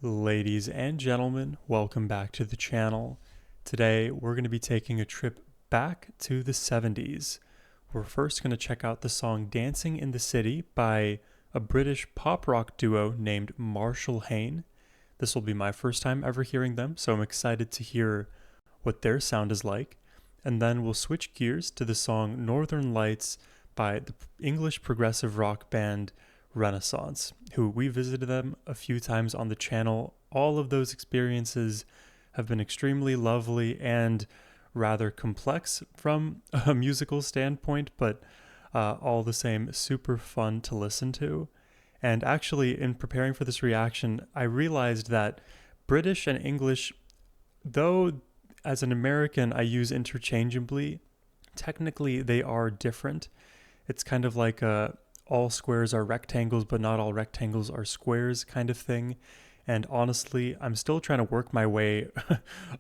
Ladies and gentlemen, welcome back to the channel. Today we're going to be taking a trip back to the 70s. We're first going to check out the song Dancing in the City by a British pop rock duo named Marshall Hain. This will be my first time ever hearing them, so I'm excited to hear what their sound is like. And then we'll switch gears to the song Northern Lights by the English progressive rock band Renaissance, who we visited them a few times on the channel. All of those experiences have been extremely lovely and rather complex from a musical standpoint, but all the same super fun to listen to. And actually, in preparing for this reaction, I realized that British and English, though as an American I use interchangeably, technically they are different. It's kind of like a all squares are rectangles, but not all rectangles are squares kind of thing. And honestly, I'm still trying to work my way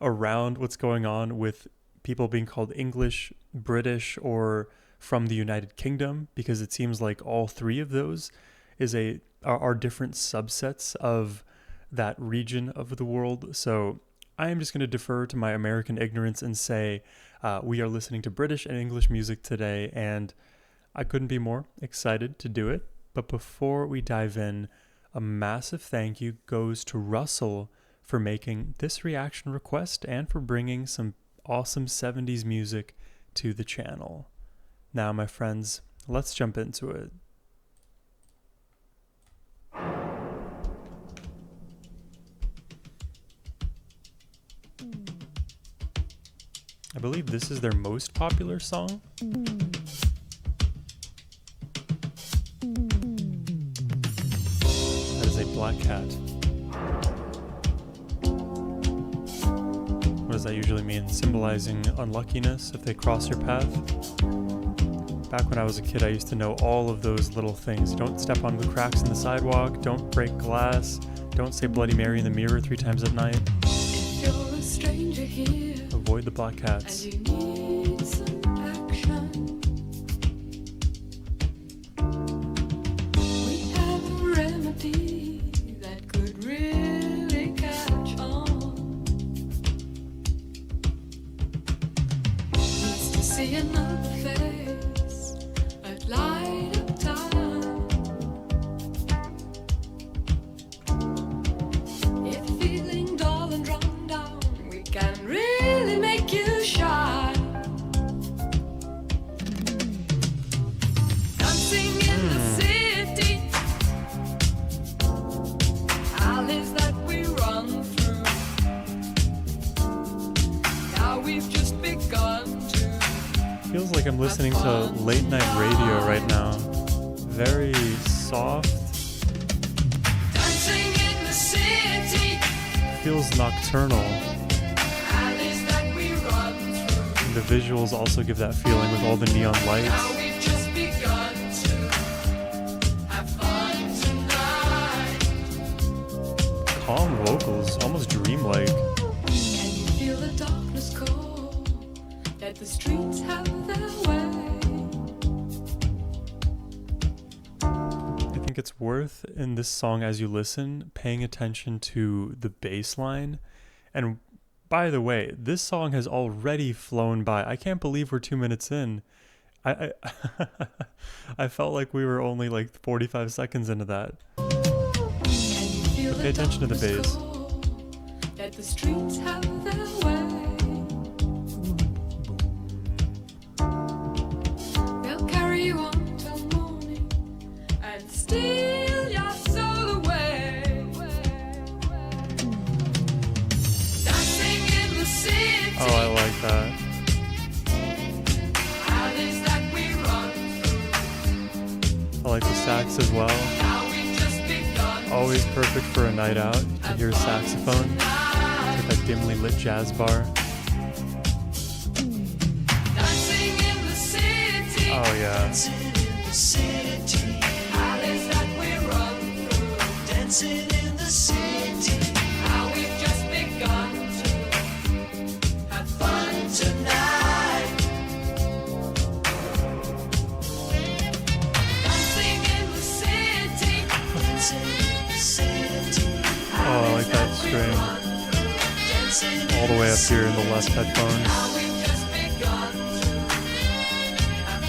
around what's going on with people being called English, British, or from the United Kingdom, because it seems like all three of those are different subsets of that region of the world. So I am just going to defer to my American ignorance and say we are listening to British and English music today, and I couldn't be more excited to do it. But before we dive in, a massive thank you goes to Russell for making this reaction request and for bringing some awesome 70s music to the channel. Now, my friends, let's jump into it. I believe this is their most popular song. Black cat. What does that usually mean? Symbolizing unluckiness if they cross your path? Back when I was a kid, I used to know all of those little things. Don't step on the cracks in the sidewalk, don't break glass, don't say Bloody Mary in the mirror 3 times at night. If you're a stranger here, avoid the black cats. and you need some action, we have a remedy that could really catch on. Just to see another face at light of time. If feeling dull and run down, we can really make you shine. Dancing in the city, alleys that we run through. Now we've just begun to. Feels like I'm listening to late night radio right now. Very soft. Dancing in the city, Feels nocturnal. alleys that we run through. And the visuals also give that feeling with all the neon Now lights. we've just begun to have fun tonight. Calm vocals, almost dreamlike. Can you feel the darkness call? Let the streets have their way. I think it's worth in this song as you listen paying attention to the bass line. And by the way, this song has already flown by. I can't believe we're 2 minutes in. I I felt like we were only like 45 seconds into that. Can you feel Pay attention to the darkness bass. call? Let the streets have their way. They'll carry you on till morning and steal your soul away. Dancing in the city, Oh, I like that. alleys that we run through. I like the sax as well. Now we've just begun. Always perfect for a night out to hear a saxophone with that dimly lit jazz bar. Dancing in the city, Oh yeah. Dancing in the city, alleys that we run through. dancing in the city, Now we've just begun to have fun tonight. dancing in the city. Dancing in the city, Oh, I like that string dancing all the way up here in the left headphone. Now we've just begun.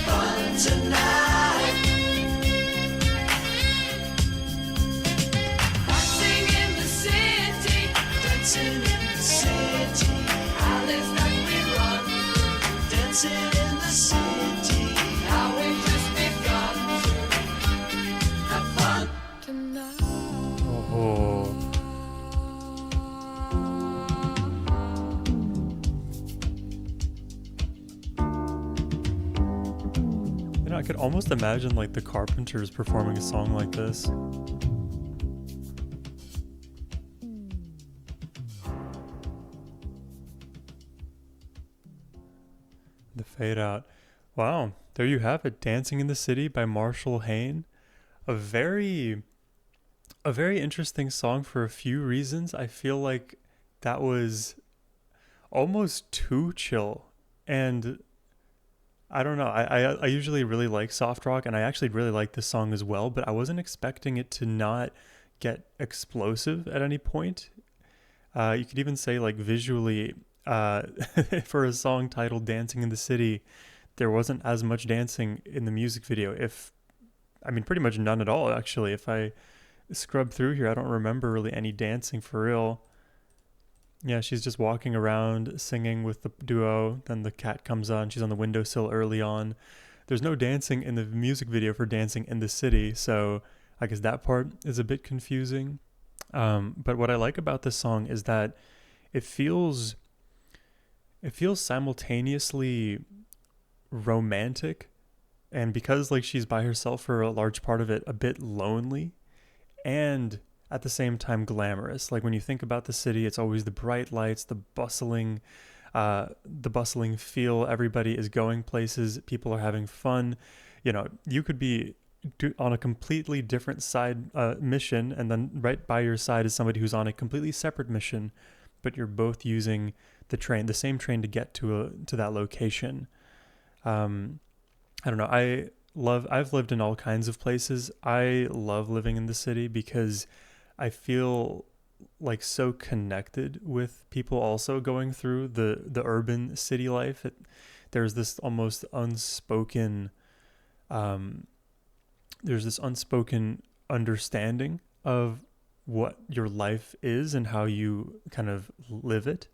fun tonight. Dancing in the city, Dancing in the city, alleys that we run. dancing in the city. Now we've just begun to have fun tonight. Oh. You know, I could almost imagine like the Carpenters performing a song like this. The fade out. Wow, there you have it. Dancing in the City by Marshall Hain. A very interesting song for a few reasons. I feel like that was almost too chill. And I don't know. I usually really like soft rock, and I actually really like this song as well, but I wasn't expecting it to not get explosive at any point. You could even say like visually, for a song titled Dancing in the City, there wasn't as much dancing in the music video. Pretty much none at all, actually. If I scrub through here, I don't remember really any dancing for real. Yeah, she's just walking around singing with the duo. Then the cat comes on. She's on the windowsill early on. There's no dancing in the music video for Dancing in the City, so I guess that part is a bit confusing. But what I like about this song is that it feels simultaneously romantic, and because like she's by herself for a large part of it, a bit lonely, and at the same time glamorous. Like when you think about the city, it's always the bright lights, the bustling feel. Everybody is going places. People are having fun. You know, you could be on a completely different side mission, and then right by your side is somebody who's on a completely separate mission, but you're both using the same train to get to that location. I don't know. I've lived in all kinds of places. I love living in the city because I feel like so connected with people also going through the urban city life. There's this almost unspoken, understanding of what your life is and how you kind of live it.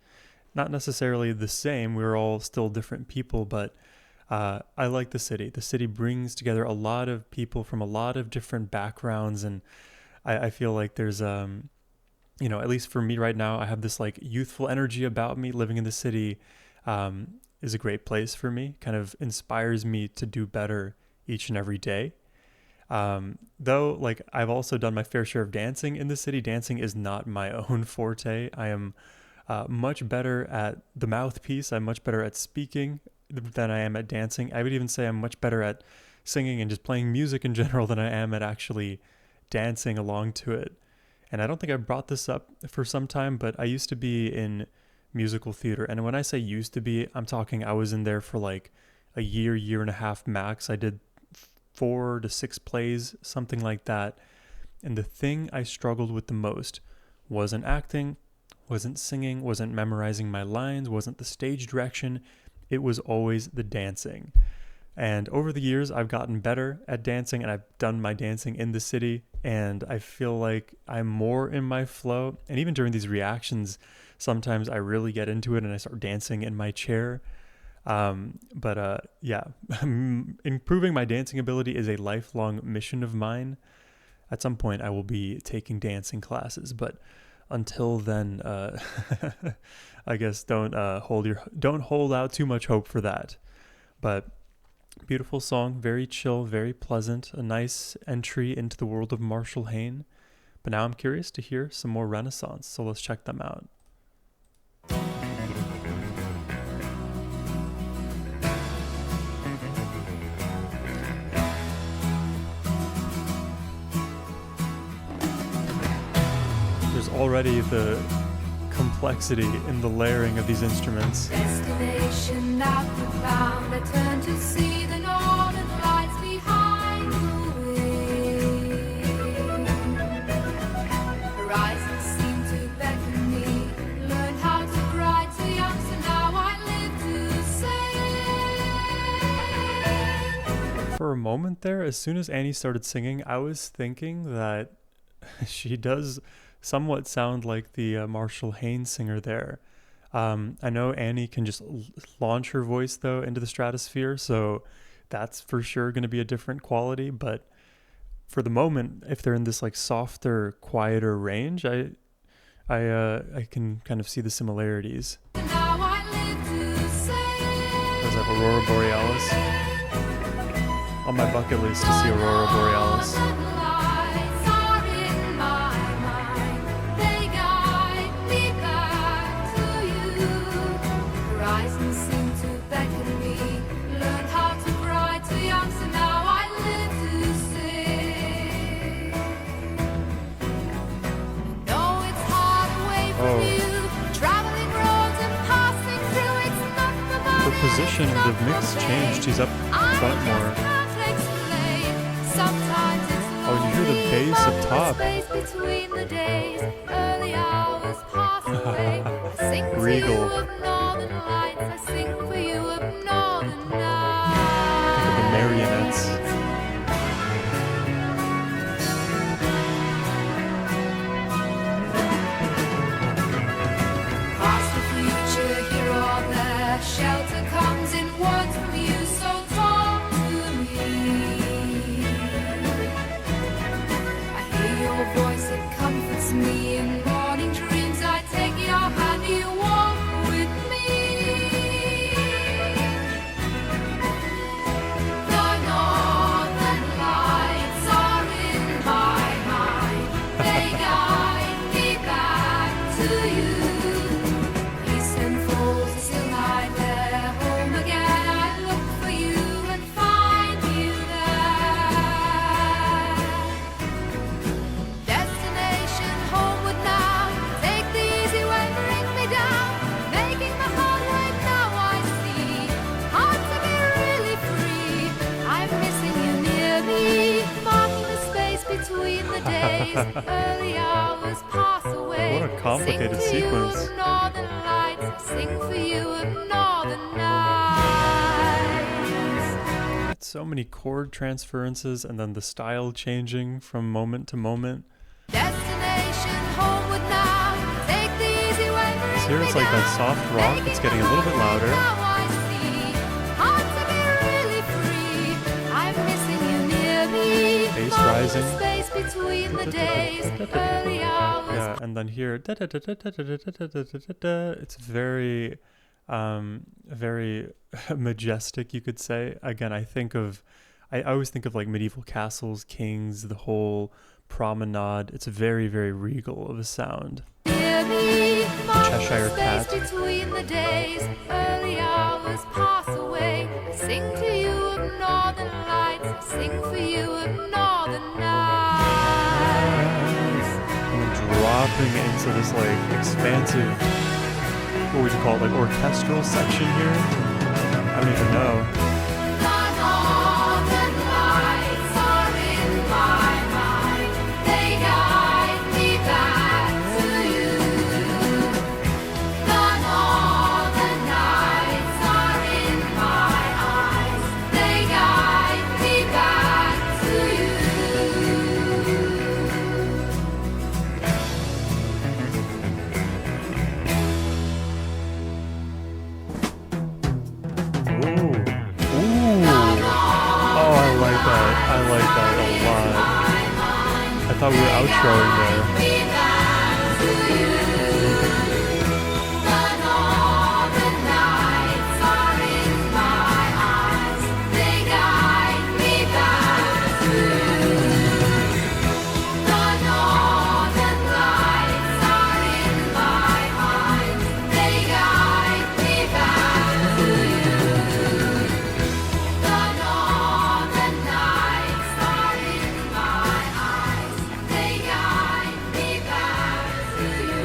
Not necessarily the same. We're all still different people, but I like the city. The city brings together a lot of people from a lot of different backgrounds, and I feel like there's, at least for me right now, I have this like youthful energy about me. Living in the city is a great place for me, kind of inspires me to do better each and every day. Though, like, I've also done my fair share of dancing in the city. Dancing is not my own forte. I am much better at the mouthpiece. I'm much better at speaking than I am at dancing. I would even say I'm much better at singing and just playing music in general than I am at actually dancing along to it. And I don't think I brought this up for some time, but I used to be in musical theater. And when I say used to be, I'm talking I was in there for like a year and a half max. I did 4 to 6 plays, something like that. And the thing I struggled with the most wasn't acting, wasn't singing, wasn't memorizing my lines, wasn't the stage direction. It was always the dancing. And over the years, I've gotten better at dancing, and I've done my dancing in the city, and I feel like I'm more in my flow. And even during these reactions, sometimes I really get into it and I start dancing in my chair. Improving my dancing ability is a lifelong mission of mine. At some point, I will be taking dancing classes, but until then, I guess don't hold out too much hope for that. But beautiful song, very chill, very pleasant, a nice entry into the world of Marshall Hain. But now I'm curious to hear some more Renaissance, so let's check them out. There's already the complexity in the layering of these instruments. Destination not found. I turn to see the northern lights behind the wind. Horizons seem to beckon moment there, as soon as Annie started singing, I was thinking that she does somewhat sound like the Marshall Hain singer there. I know Annie can just launch her voice though into the stratosphere, so that's for sure going to be a different quality. But for the moment, if they're in this like softer, quieter range, I can kind of see the similarities. Now I live to say. There's like Aurora Borealis. On my bucket list to see Aurora Borealis. Lights are in my mind. They guide me back to you. Horizons seem to beckon me. Learn how to cry too young, so now I live to sing. No, it's hard away from you. Traveling roads and passing through. It's not the Her money, position, it's the not mix the changed. She's up front more. Oh, you hear the bass up top. Regal. Think of the marionettes. Past the future, here or there, shelter comes in words from you, so talk to me. I hear your voice, it comforts me. In morning dreams, I take your hand, you walk with me. The northern lights are in my mind. They guide me back to you. Peace unfolds, still hide there. Home again, I look for you and find you there. Destination homeward now. Take the easy way, bring me down. Making the hard way now I see. Hard to be really free. I'm missing you near me. Marking the space between the days. Early hours pass away. What a complicated Sing to sequence. You, northern lights. Sing for you of northern nights. It's so many chord transferences and then the style changing from moment to moment. Destination homeward now. Take the easy way, bring Here me it's like that down. soft rock that's getting a little bit louder. Now I see. Hard to be really free. I'm missing you near me. Bass Marking rising. the space between the days. Early hours. Yeah, and then here, it's very, very majestic, you could say. Again, I always think of like medieval castles, kings, the whole promenade. It's very, very regal of a sound. Near me, marking Cheshire the space Cat. between the days. Early hours pass away. I sing to you of northern lights. I sing for you of northern nights. And then dropping into this like expansive, what would you call it, like orchestral section here? I don't even know. The northern lights are in my mind. They guide me back to you. The northern lights are in my eyes. They guide me back to you. Ooh. Ooh. Oh, I like that. I like that a lot. I thought we were outroing there. Me back to you. The northern lights are in my eyes. They guide me back to you. The northern lights are in my eyes. They guide me back to you. The northern lights are in my eyes. They guide me back to you.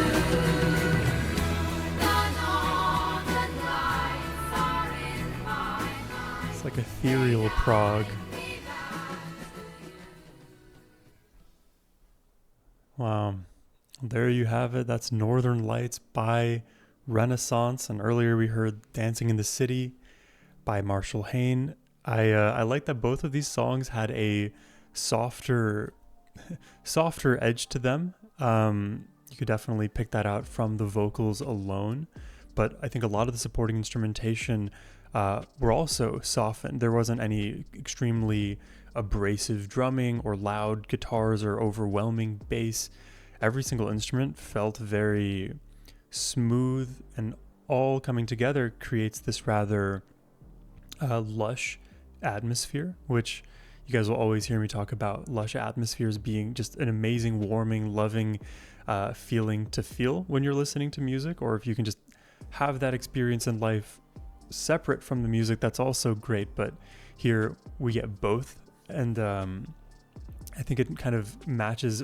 The northern lights are in my eyes. It's like ethereal Prague. Wow. There you have it. That's Northern Lights by Renaissance. And earlier we heard Dancing in the City by Marshall Hain. I like that both of these songs had a softer softer edge to them. You could definitely pick that out from the vocals alone, but I think a lot of the supporting instrumentation were also softened. There wasn't any extremely abrasive drumming or loud guitars or overwhelming bass. Every single instrument felt very smooth, and all coming together creates this rather lush atmosphere, which you guys will always hear me talk about lush atmospheres being just an amazing, warming, loving feeling to feel when you're listening to music, or if you can just have that experience in life separate from the music, that's also great. But here we get both, and I think it kind of matches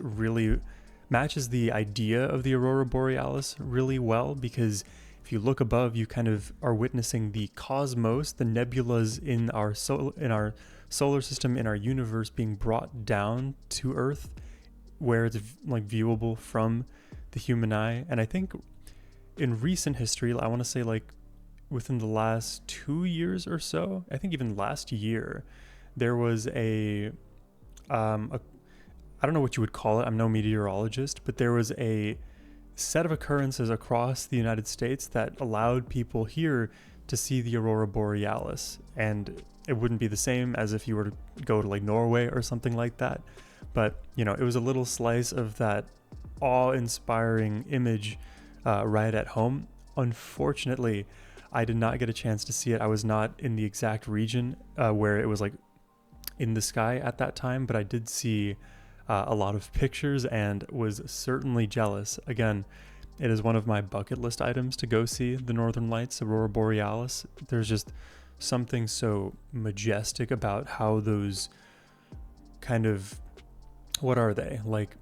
the idea of the Aurora Borealis really well, because if you look above, you kind of are witnessing the cosmos, the nebulas in our solar system, in our universe, being brought down to Earth, where it's like viewable from the human eye. And I think in recent history, I want to say like within the last 2 years or so, I think even last year, there was a I don't know what you would call it. I'm no meteorologist, but there was a set of occurrences across the United States that allowed people here to see the Aurora Borealis. And it wouldn't be the same as if you were to go to like Norway or something like that. But, you know, it was a little slice of that awe-inspiring image right at home. Unfortunately, I did not get a chance to see it. I was not in the exact region where it was like in the sky at that time, but I did see a lot of pictures and was certainly jealous. Again, it is one of my bucket list items to go see the Northern Lights, Aurora Borealis. There's just something so majestic about how those kind of, what are they, like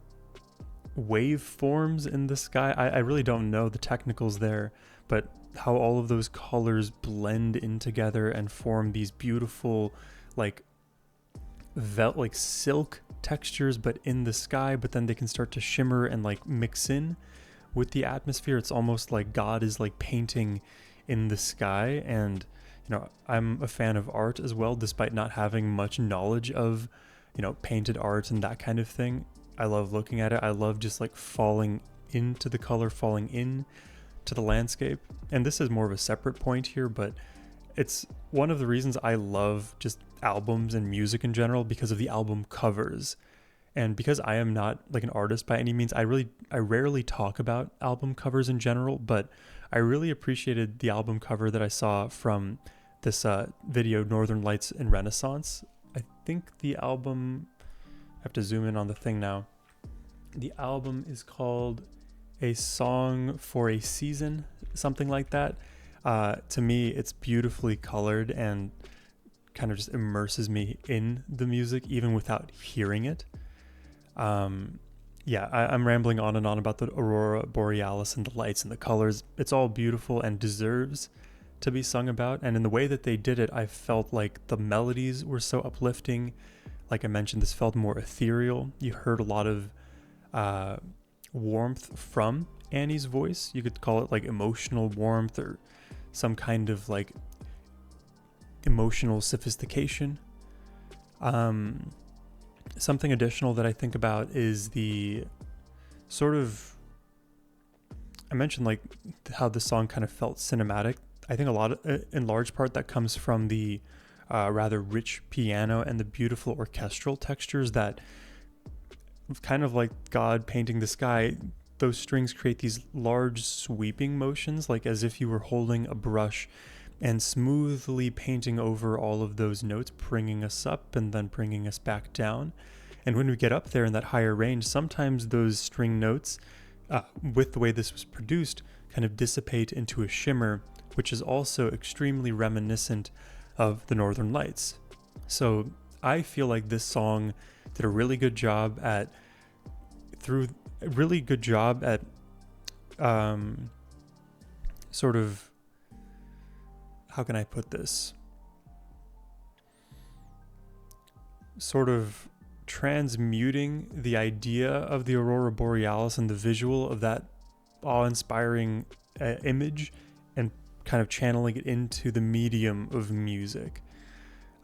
waveforms in the sky? I really don't know the technicals there, but how all of those colors blend in together and form these beautiful like silk textures, but in the sky, but then they can start to shimmer and like mix in with the atmosphere. It's almost like God is like painting in the sky. And you know, I'm a fan of art as well, despite not having much knowledge of, you know, painted art and that kind of thing. I love looking at it. I love just like falling into the color, falling in to the landscape. And this is more of a separate point here, but it's one of the reasons I love just albums and music in general, because of the album covers. And because I am not like an artist by any means, I rarely talk about album covers in general, but I really appreciated the album cover that I saw from this video, Northern Lights in Renaissance. I think the album, I have to zoom in on the thing now. The album is called A Song for a Season, something like that. To me, it's beautifully colored and kind of just immerses me in the music even without hearing it. I'm rambling on and on about the Aurora Borealis and the lights and the colors. It's all beautiful and deserves to be sung about. And in the way that they did it, I felt like the melodies were so uplifting. Like I mentioned, this felt more ethereal. You heard a lot of warmth from Annie's voice. You could call it like emotional warmth or some kind of like emotional sophistication. Something additional that I think about is the sort of, I mentioned like how the song kind of felt cinematic. I think a lot of, in large part, that comes from the rather rich piano and the beautiful orchestral textures that, kind of like God painting the sky, those strings create these large sweeping motions, like as if you were holding a brush and smoothly painting over all of those notes, bringing us up and then bringing us back down. And when we get up there in that higher range, sometimes those string notes, with the way this was produced, kind of dissipate into a shimmer, which is also extremely reminiscent of the Northern Lights. So I feel like this song did a really good job at sort of, how can I put this? Sort of transmuting the idea of the Aurora Borealis and the visual of that awe-inspiring image and kind of channeling it into the medium of music.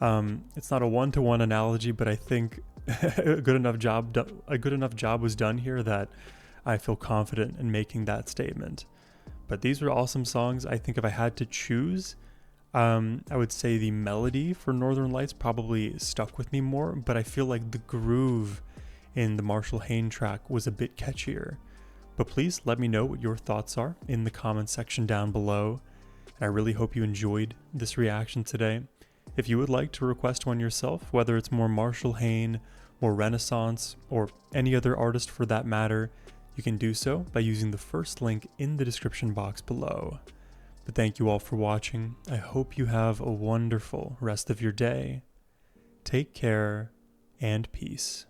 It's not a one-to-one analogy, but I think a good enough job was done here that I feel confident in making that statement. But these were awesome songs. I think if I had to choose, I would say the melody for Northern Lights probably stuck with me more, but I feel like the groove in the Marshall Hain track was a bit catchier. But please let me know what your thoughts are in the comment section down below. And I really hope you enjoyed this reaction today. If you would like to request one yourself, whether it's more Marshall Hain, more Renaissance, or any other artist for that matter, you can do so by using the first link in the description box below. But thank you all for watching. I hope you have a wonderful rest of your day. Take care and peace.